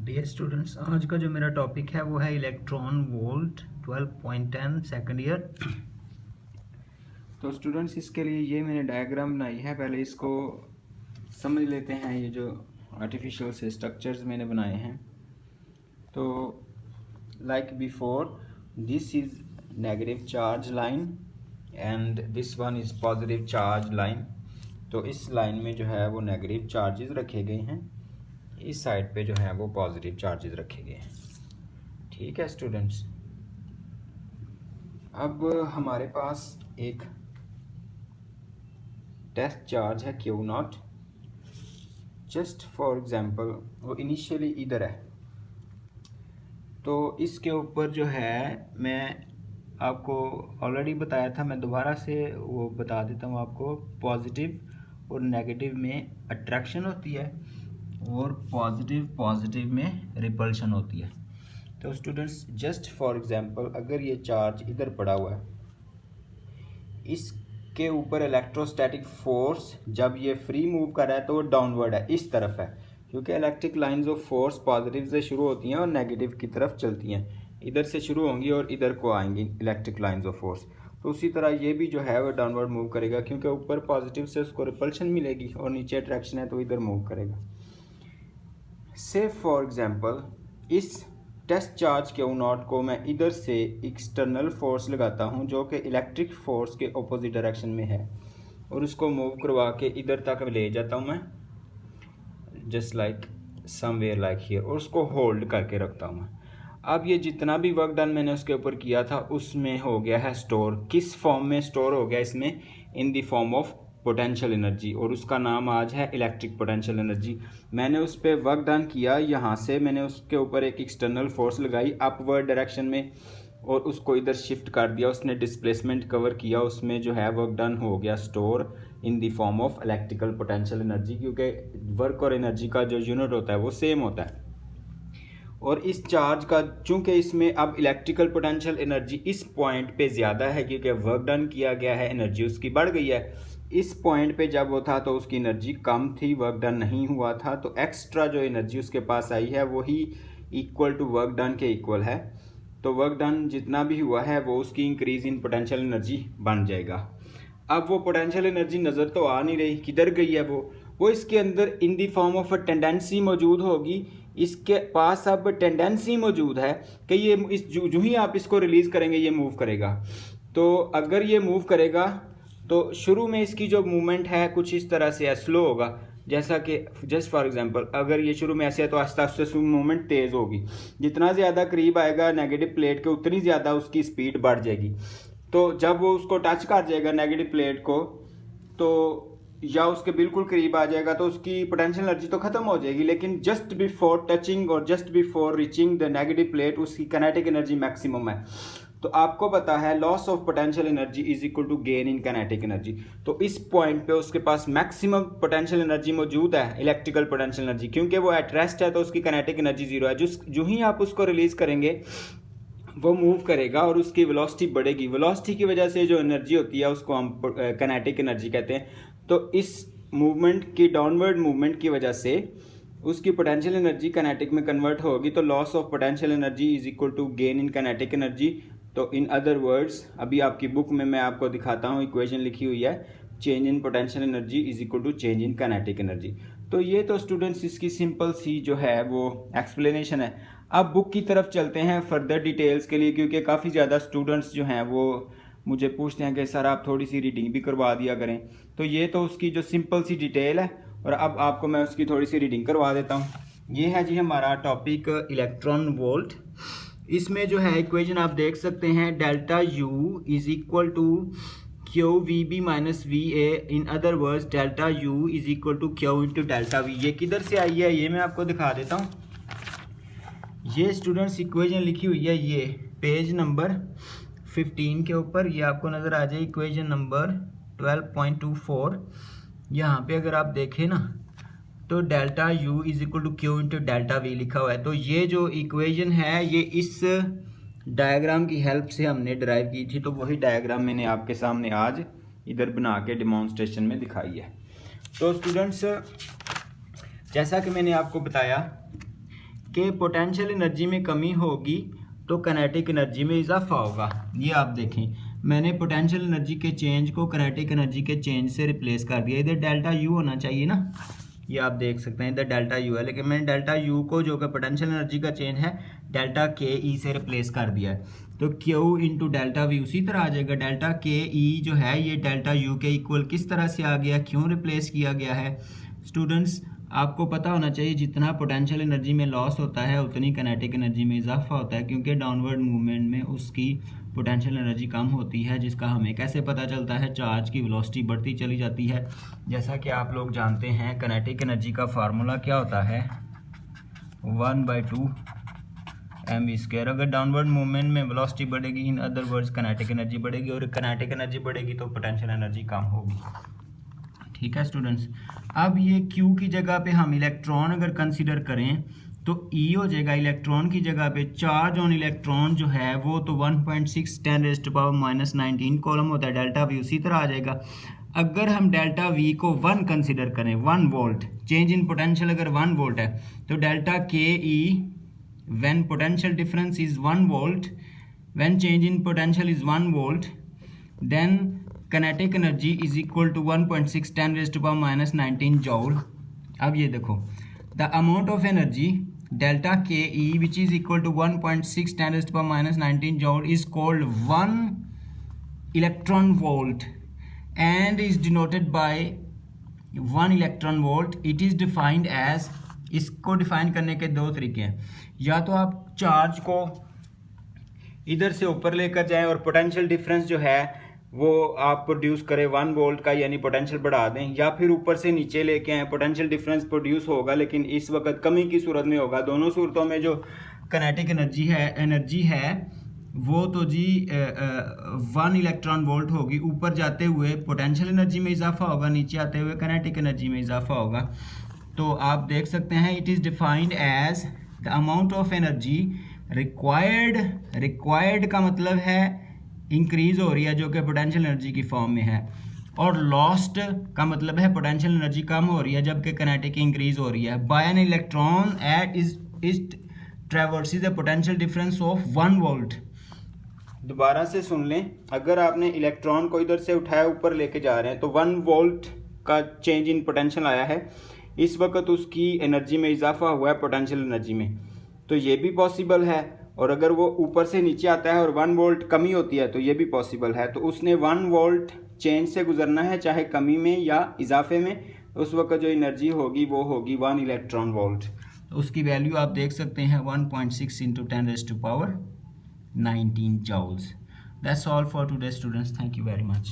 Dear students, आज का जो मेरा टॉपिक है वो है इलेक्ट्रॉन वोल्ट 12.10 सेकंड ईयर। तो स्टूडेंट्स, इसके लिए ये मैंने डायग्राम बनाई है। पहले इसको समझ लेते हैं। ये जो आर्टिफिशियल से स्ट्रक्चर्स मैंने बनाए हैं, तो like before, this is negative charge line and this one is positive charge line. तो इस लाइन में जो है वो नेगेटिव चार्जेस रखे गए हैं, इस साइड पे जो है वो पॉजिटिव चार्जेस रखे गए हैं। ठीक है स्टूडेंट्स, अब हमारे पास एक टेस्ट चार्ज है Q not. Just for example वो इनिशियली इधर है, तो इसके ऊपर जो है मैं आपको ऑलरेडी बताया था, मैं दोबारा से वो बता देता हूँ आपको। पॉजिटिव और नेगेटिव में अट्रैक्शन होती है और पॉजिटिव में रिपल्शन होती है। तो स्टूडेंट्स, जस्ट फॉर एग्जांपल, अगर ये चार्ज इधर पड़ा हुआ है, इसके ऊपर इलेक्ट्रोस्टैटिक फोर्स जब ये फ्री मूव कर रहा है तो वो डाउनवर्ड है, इस तरफ है, क्योंकि electric lines of force positive से शुरू होती हैं और नेगेटिव की तरफ चलती हैं। इधर से शुरू होंगी और इधर को आएंगी इलेक्ट्रिक लाइंस ऑफ फोर्स। तो उसी तरह ये भी जो है वो डाउनवर्ड मूव करेगा, क्योंकि ऊपर पॉजिटिव से उसको रिपल्शन मिलेगी और नीचे अट्रैक्शन है तो इधर मूव करेगा। से फॉर एग्जांपल, इस टेस्ट चार्ज क्यू नॉट को मैं इधर से एक्सटर्नल फोर्स लगाता हूं जो कि इलेक्ट्रिक फोर्स के ऑपोजिट डायरेक्शन में है, और उसको मूव करवा के इधर तक ले जाता हूं मैं, just like somewhere like here, और उसको होल्ड करके रखता हूं मैं। अब ये जितना भी वर्क डन मैंने उसके ऊपर किया था उसमें हो गया है स्टोर। किस फॉर्म में स्टोर हो गया इसमें? In the form of potential energy, और उसका नाम आज है इलेक्ट्रिक पोटेंशियल एनर्जी। मैंने उस पर वर्क डन किया, यहाँ से मैंने उसके ऊपर एक एक्सटर्नल फोर्स लगाई अपवर्ड डायरेक्शन में और उसको इधर शिफ्ट कर दिया, उसने डिस्प्लेसमेंट कवर किया, उसमें जो है वर्क डन हो गया store in the form of electrical potential energy, क्योंकि वर्क और एनर्जी का जो यूनिट होता है वो सेम होता है। और इस चार्ज का चूंकि इसमें अब इलेक्ट्रिकल पोटेंशियल एनर्जी इस पॉइंट पे ज़्यादा है, क्योंकि वर्क डन किया गया है, एनर्जी उसकी बढ़ गई है। इस पॉइंट पे जब वो था तो उसकी एनर्जी कम थी, वर्क डन नहीं हुआ था, तो एक्स्ट्रा जो एनर्जी उसके पास आई है वही इक्वल टू वर्क डन के इक्वल है। तो वर्क डन जितना भी हुआ है वो उसकी इंक्रीज इन पोटेंशियल एनर्जी बन जाएगा। अब वो पोटेंशियल एनर्जी नज़र तो आ नहीं रही, किधर गई है वो इसके अंदर in the form of a tendency मौजूद होगी। इसके पास अब टेंडेंसी मौजूद है कि ये इस जो ही आप इसको रिलीज़ करेंगे ये मूव करेगा। तो अगर ये मूव करेगा तो शुरू में इसकी जो मूवमेंट है कुछ इस तरह से है, स्लो होगा। जैसा कि जस्ट फॉर एग्जांपल, अगर ये शुरू में ऐसे है तो आस्ते आस्ते मूवमेंट तेज़ होगी। जितना ज़्यादा करीब आएगा नेगेटिव प्लेट के उतनी ज़्यादा उसकी स्पीड बढ़ जाएगी। तो जब वो उसको टच कर जाएगा नेगेटिव प्लेट को, तो या उसके बिल्कुल करीब आ जाएगा, तो उसकी पोटेंशियल एनर्जी तो खत्म हो जाएगी, लेकिन जस्ट बिफोर टचिंग और just before reaching the negative plate उसकी काइनेटिक एनर्जी मैक्सिमम है। तो आपको पता है loss of potential energy is equal to gain in kinetic energy. तो इस पॉइंट पे उसके पास मैक्सिमम पोटेंशियल एनर्जी मौजूद है, इलेक्ट्रिकल पोटेंशियल एनर्जी, क्योंकि वो एट रेस्ट है तो उसकी काइनेटिक एनर्जी जीरो है। जो ही आप उसको रिलीज करेंगे वो मूव करेगा और उसकी वेलोसिटी बढ़ेगी। वेलोसिटी की वजह से जो एनर्जी होती है उसको हम काइनेटिक एनर्जी कहते हैं। तो इस मूवमेंट की, डाउनवर्ड मूवमेंट की वजह से उसकी पोटेंशियल एनर्जी काइनेटिक में कन्वर्ट होगी। तो loss of potential energy is equal to gain in kinetic energy. तो इन अदर वर्ड्स, अभी आपकी बुक में मैं आपको दिखाता हूँ, इक्वेशन लिखी हुई है, change in potential energy is equal to change in kinetic energy. तो ये तो स्टूडेंट्स इसकी सिंपल सी जो है वो एक्सप्लेनेशन है। अब बुक की तरफ चलते हैं फर्दर डिटेल्स के लिए, क्योंकि काफ़ी ज़्यादा स्टूडेंट्स जो हैं वो मुझे पूछते हैं कि सर आप थोड़ी सी रीडिंग भी करवा दिया करें। तो ये तो उसकी जो सिंपल सी डिटेल है, और अब आपको मैं उसकी थोड़ी सी रीडिंग करवा देता हूँ। ये है जी हमारा टॉपिक इलेक्ट्रॉन वोल्ट। इसमें जो है इक्वेशन आप देख सकते हैं, delta U is equal to Q V B minus V A. In other words delta U is equal to Q into delta V. ये किधर से आई है ये मैं आपको दिखा देता हूँ। ये स्टूडेंट्स इक्वेशन लिखी हुई है, ये पेज नंबर 15 के ऊपर, ये आपको नज़र आ जाए इक्वेशन नंबर 12.24। यहाँ पे अगर आप देखें ना तो delta U is equal to Q into delta V लिखा हुआ है। तो ये जो इक्वेशन है ये इस डायग्राम की हेल्प से हमने डिराइव की थी, तो वही डायग्राम मैंने आपके सामने आज इधर बना के डिमॉन्स्ट्रेशन में दिखाई है। तो स्टूडेंट्स, जैसा कि मैंने आपको बताया कि पोटेंशियल एनर्जी में कमी होगी तो काइनेटिक एनर्जी में इजाफा होगा। ये आप देखें, मैंने पोटेंशियल एनर्जी के चेंज को काइनेटिक एनर्जी के चेंज से रिप्लेस कर दिया। इधर डेल्टा यू होना चाहिए ना, ये आप देख सकते हैं इधर डेल्टा यू है, लेकिन मैंने डेल्टा यू को जो कि पोटेंशियल एनर्जी का चेंज है डेल्टा के ई से रिप्लेस कर दिया है। तो क्यू इंटू डेल्टा वी उसी तरह आ जाएगा। डेल्टा के ई जो है ये डेल्टा यू के इक्वल किस तरह से आ गया, क्यों रिप्लेस किया गया है। स्टूडेंट्स आपको पता होना चाहिए जितना पोटेंशियल एनर्जी में लॉस होता है उतनी काइनेटिक एनर्जी में इजाफा होता है, क्योंकि डाउनवर्ड मूवमेंट में उसकी पोटेंशियल एनर्जी कम होती है, जिसका हमें कैसे पता चलता है, चार्ज की वेलोसिटी बढ़ती चली जाती है। जैसा कि आप लोग जानते हैं काइनेटिक एनर्जी का फार्मूला क्या होता है, 1/2 mv²। अगर डाउनवर्ड मूवमेंट में वेलोसिटी बढ़ेगी, इन अदर वर्ड्स काइनेटिक एनर्जी बढ़ेगी, और काइनेटिक एनर्जी बढ़ेगी तो पोटेंशियल एनर्जी कम होगी। ठीक है स्टूडेंट्स, अब ये Q की जगह पे हम इलेक्ट्रॉन अगर कंसीडर करें तो E हो जाएगा। इलेक्ट्रॉन की जगह पे चार्ज ऑन इलेक्ट्रॉन जो है वो तो 1.6 10⁻⁻19 कॉलम होता है, डेल्टा V उसी तरह आ जाएगा। अगर हम डेल्टा V को 1 कंसीडर करें, 1 वोल्ट, चेंज इन पोटेंशियल अगर 1 वोल्ट है तो delta K E when potential difference is 1 volt, when change in potential is 1 volt, then kinetic energy is equal to 1.6 10⁻⁻19 joule. अब ये देखो, the amount of energy delta K E which is equal to 1.6 10⁻⁻19 joule is called 1 electron volt and is denoted by 1 electron volt. It is defined as, इसको define करने के दो तरीके हैं, या तो आप चार्ज को इधर से ऊपर लेकर जाएं और पोटेंशियल डिफरेंस जो है वो आप प्रोड्यूस करें 1 वोल्ट का, यानी पोटेंशियल बढ़ा दें, या फिर ऊपर से नीचे लेके आए, पोटेंशियल डिफरेंस प्रोड्यूस होगा लेकिन इस वक्त कमी की सूरत में होगा। दोनों सूरतों में जो काइनेटिक एनर्जी है वो तो जी 1 इलेक्ट्रॉन वोल्ट होगी। ऊपर जाते हुए पोटेंशियल एनर्जी में इजाफा होगा, नीचे आते हुए काइनेटिक एनर्जी में इजाफा होगा। तो आप देख सकते हैं it is defined as the amount of energy required का मतलब है इंक्रीज हो रही है जो कि पोटेंशियल एनर्जी की फॉर्म में है, और लॉस्ट का मतलब है पोटेंशियल एनर्जी कम हो रही है जबकि काइनेटिक इंक्रीज हो रही है। By an electron at is traverses the potential difference of 1 volt. दोबारा से सुन लें, अगर आपने इलेक्ट्रॉन को इधर से उठाया ऊपर लेके जा रहे हैं तो 1 वोल्ट का चेंज इन पोटेंशियल आया है, इस वक्त उसकी एनर्जी में इजाफा हुआ है पोटेंशियल एनर्जी में, तो ये भी पॉसिबल है। और अगर वो ऊपर से नीचे आता है और 1 वोल्ट कमी होती है तो ये भी पॉसिबल है। तो उसने 1 वोल्ट चेंज से गुजरना है, चाहे कमी में या इजाफे में, तो उस वक्त जो एनर्जी होगी वो होगी 1 इलेक्ट्रॉन वोल्ट। तो उसकी वैल्यू आप देख सकते हैं 1.6 × 10⁻⁹ joules. That's all for today students, thank you very much.